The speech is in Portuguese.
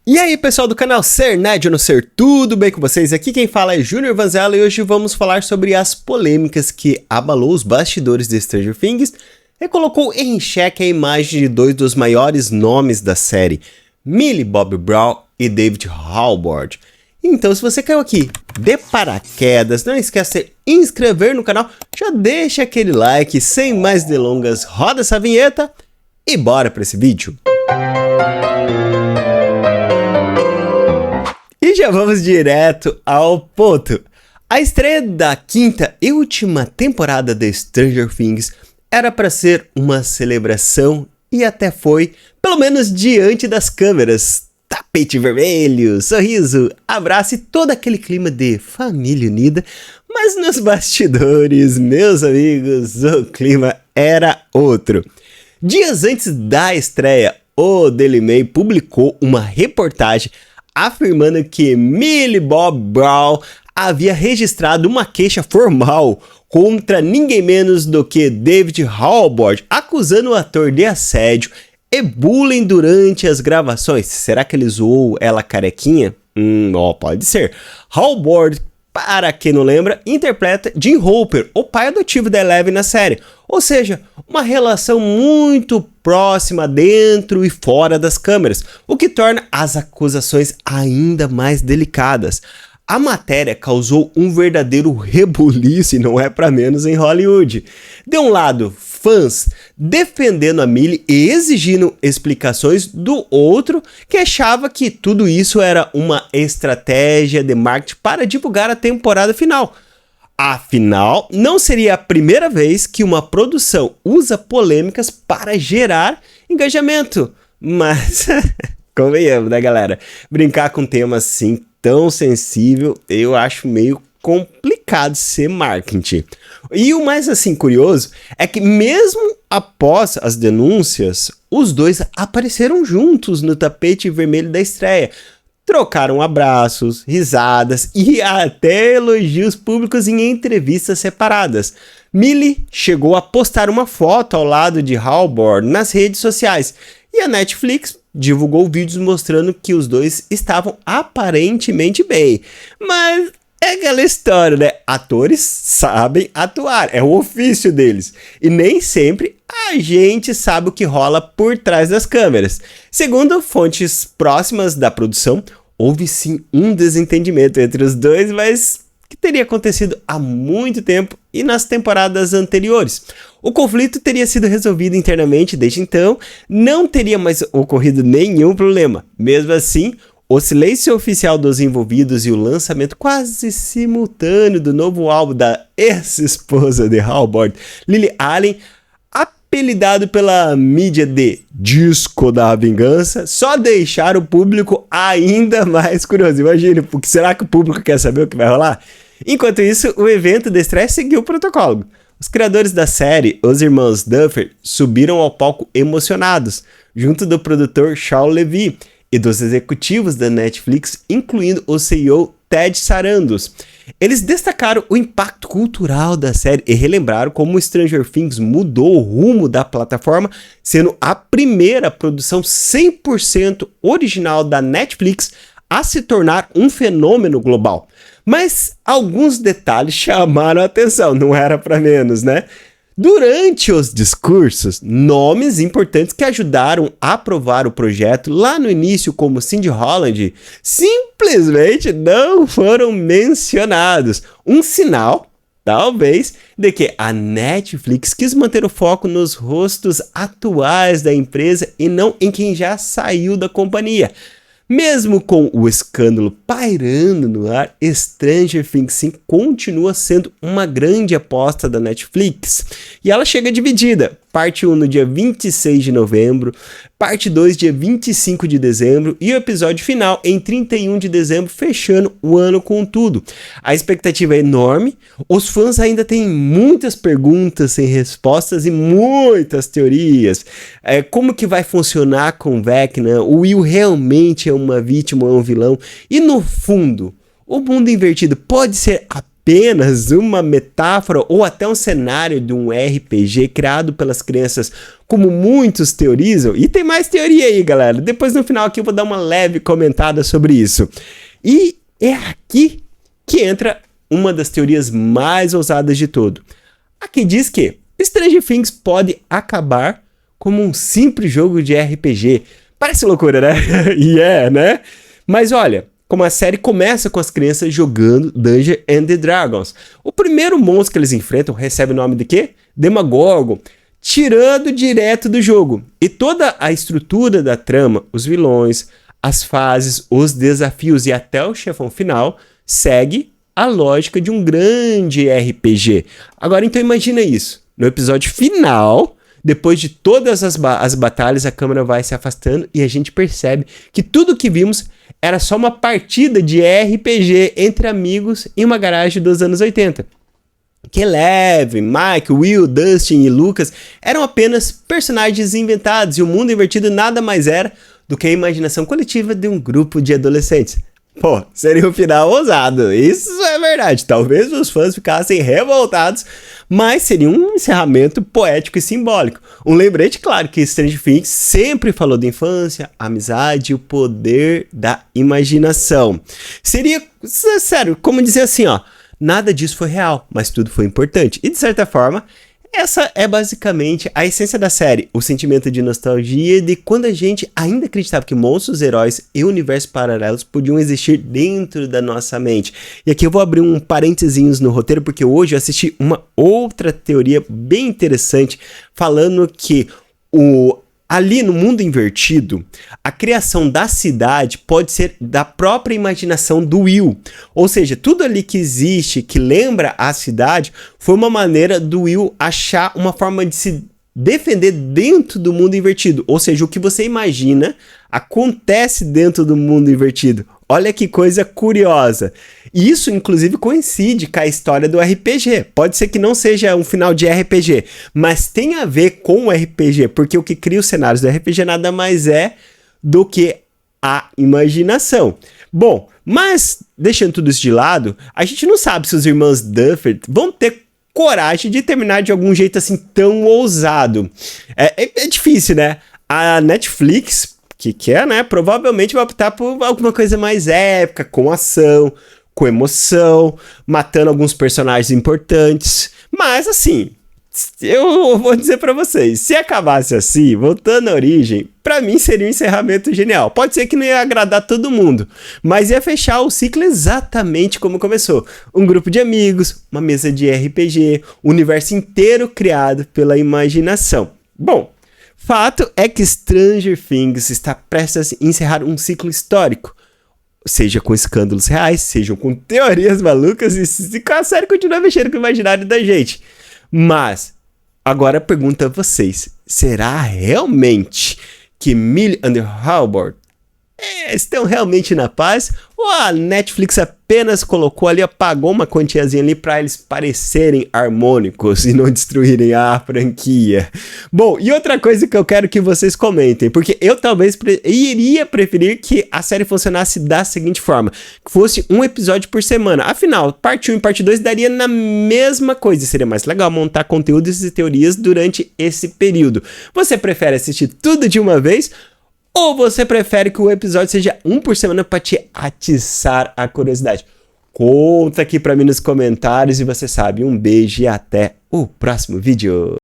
E aí pessoal do canal Ser Nerd ou Não Ser, tudo bem com vocês? Aqui quem fala é Júnior Vanzella e hoje vamos falar sobre as polêmicas que abalou os bastidores de Stranger Things e colocou em xeque a imagem de dois dos maiores nomes da série, Millie Bobby Brown e David Halberd. Então se você caiu aqui de paraquedas, não esquece de se inscrever no canal, já deixa aquele like, sem mais delongas, roda essa vinheta e bora para esse vídeo. E já vamos direto ao ponto. A estreia da quinta e última temporada de Stranger Things era para ser uma celebração e até foi, pelo menos diante das câmeras. Tapete vermelho, sorriso, abraço e todo aquele clima de família unida, mas nos bastidores, meus amigos, o clima era outro. Dias antes da estreia, o Daily Mail publicou uma reportagem afirmando que Millie Bobby Brown havia registrado uma queixa formal contra ninguém menos do que David Halberd, acusando o ator de assédio e bullying durante as gravações. Será que ele zoou ela carequinha? Pode ser. Halberd, para quem não lembra, interpreta Jim Hopper, o pai adotivo da Eleven na série. Ou seja, uma relação muito próxima dentro e fora das câmeras, o que torna as acusações ainda mais delicadas. A matéria causou um verdadeiro rebuliço e não é para menos em Hollywood. De um lado, fãs defendendo a Millie e exigindo explicações, do outro que achava que tudo isso era uma estratégia de marketing para divulgar a temporada final. Afinal, não seria a primeira vez que uma produção usa polêmicas para gerar engajamento. Mas, convenhamos, né, galera? Brincar com temas assim tão sensível, eu acho meio complicado ser marketing. E o mais assim curioso é que mesmo após as denúncias, os dois apareceram juntos no tapete vermelho da estreia. Trocaram abraços, risadas e até elogios públicos em entrevistas separadas. Millie chegou a postar uma foto ao lado de Halberd nas redes sociais e a Netflix divulgou vídeos mostrando que os dois estavam aparentemente bem. Mas é aquela história, né? Atores sabem atuar, é o ofício deles. E nem sempre a gente sabe o que rola por trás das câmeras. Segundo fontes próximas da produção, houve sim um desentendimento entre os dois, mas que teria acontecido há muito tempo e nas temporadas anteriores. O conflito teria sido resolvido internamente desde então, não teria mais ocorrido nenhum problema. Mesmo assim, o silêncio oficial dos envolvidos e o lançamento quase simultâneo do novo álbum da ex-esposa de Halberd, Lily Allen, apelidado pela mídia de Disco da Vingança, só deixaram o público ainda mais curioso. Imagina, porque será que o público quer saber o que vai rolar? Enquanto isso, o evento de estreia seguiu o protocolo. Os criadores da série, os irmãos Duffer, subiram ao palco emocionados, junto do produtor Shawn Levy e dos executivos da Netflix, incluindo o CEO Ted Sarandos. Eles destacaram o impacto cultural da série e relembraram como Stranger Things mudou o rumo da plataforma, sendo a primeira produção 100% original da Netflix a se tornar um fenômeno global. Mas alguns detalhes chamaram a atenção, não era para menos, né? Durante os discursos, nomes importantes que ajudaram a aprovar o projeto lá no início, como Cindy Holland, simplesmente não foram mencionados. Um sinal, talvez, de que a Netflix quis manter o foco nos rostos atuais da empresa e não em quem já saiu da companhia. Mesmo com o escândalo pairando no ar, Stranger Things 5 continua sendo uma grande aposta da Netflix. E ela chega dividida, parte 1 no dia 26 de novembro, parte 2 dia 25 de dezembro e o episódio final em 31 de dezembro, fechando o ano com tudo. A expectativa é enorme, os fãs ainda têm muitas perguntas sem respostas e muitas teorias. Como que vai funcionar com Vecna? O Will realmente é uma vítima ou um vilão? E no fundo, o mundo invertido pode ser apenas uma metáfora ou até um cenário de um RPG criado pelas crianças, como muitos teorizam? E tem mais teoria aí, galera. Depois no final aqui eu vou dar uma leve comentada sobre isso. E é aqui que entra uma das teorias mais ousadas de todo. Aqui diz que Stranger Things pode acabar como um simples jogo de RPG. Parece loucura, né? E né? Mas olha, como a série começa com as crianças jogando Dungeons and Dragons. O primeiro monstro que eles enfrentam recebe o nome de quê? Demogorgon, tirando direto do jogo. E toda a estrutura da trama, os vilões, as fases, os desafios e até o chefão final, segue a lógica de um grande RPG. Agora, então imagina isso. No episódio final, depois de todas as batalhas, a câmera vai se afastando e a gente percebe que tudo que vimos era só uma partida de RPG entre amigos em uma garagem dos anos 80. Que Eleven, Mike, Will, Dustin e Lucas eram apenas personagens inventados e o mundo invertido nada mais era do que a imaginação coletiva de um grupo de adolescentes. Pô, seria um final ousado, isso é verdade. Talvez os fãs ficassem revoltados, mas seria um encerramento poético e simbólico. Um lembrete, claro, que Stranger Things sempre falou da infância, amizade e o poder da imaginação. Seria, sério, como dizer assim, ó, nada disso foi real, mas tudo foi importante. E de certa forma, essa é basicamente a essência da série, o sentimento de nostalgia de quando a gente ainda acreditava que monstros, heróis e universos paralelos podiam existir dentro da nossa mente. E aqui eu vou abrir um parênteses no roteiro, porque hoje eu assisti uma outra teoria bem interessante, falando que ali no mundo invertido, a criação da cidade pode ser da própria imaginação do Will. Ou seja, tudo ali que existe, que lembra a cidade, foi uma maneira do Will achar uma forma de se defender dentro do mundo invertido. Ou seja, o que você imagina acontece dentro do mundo invertido. Olha que coisa curiosa. E isso, inclusive, coincide com a história do RPG. Pode ser que não seja um final de RPG, mas tem a ver com o RPG, porque o que cria os cenários do RPG nada mais é do que a imaginação. Bom, mas deixando tudo isso de lado, a gente não sabe se os irmãos Duffer vão ter coragem de terminar de algum jeito assim tão ousado. É difícil, né? A Netflix, que quer, né, provavelmente vai optar por alguma coisa mais épica, com ação, com emoção, matando alguns personagens importantes. Mas assim, eu vou dizer pra vocês, se acabasse assim, voltando à origem, pra mim seria um encerramento genial. Pode ser que não ia agradar todo mundo, mas ia fechar o ciclo exatamente como começou. Um grupo de amigos, uma mesa de RPG, o universo inteiro criado pela imaginação. Bom, fato é que Stranger Things está prestes a encerrar um ciclo histórico. Seja com escândalos reais, sejam com teorias malucas e a série continua mexendo com o imaginário da gente. Mas, agora pergunto a vocês, será realmente que Millie e Howard estão realmente na paz? Ou a Netflix apenas colocou ali, apagou uma quantiazinha ali para eles parecerem harmônicos e não destruírem a franquia? Bom, e outra coisa que eu quero que vocês comentem, porque eu talvez iria preferir que a série funcionasse da seguinte forma, que fosse um episódio por semana. Afinal, parte 1 e parte 2 daria na mesma coisa, seria mais legal montar conteúdos e teorias durante esse período. Você prefere assistir tudo de uma vez? Ou você prefere que o episódio seja um por semana para te atiçar a curiosidade? Conta aqui para mim nos comentários e você sabe, um beijo e até o próximo vídeo.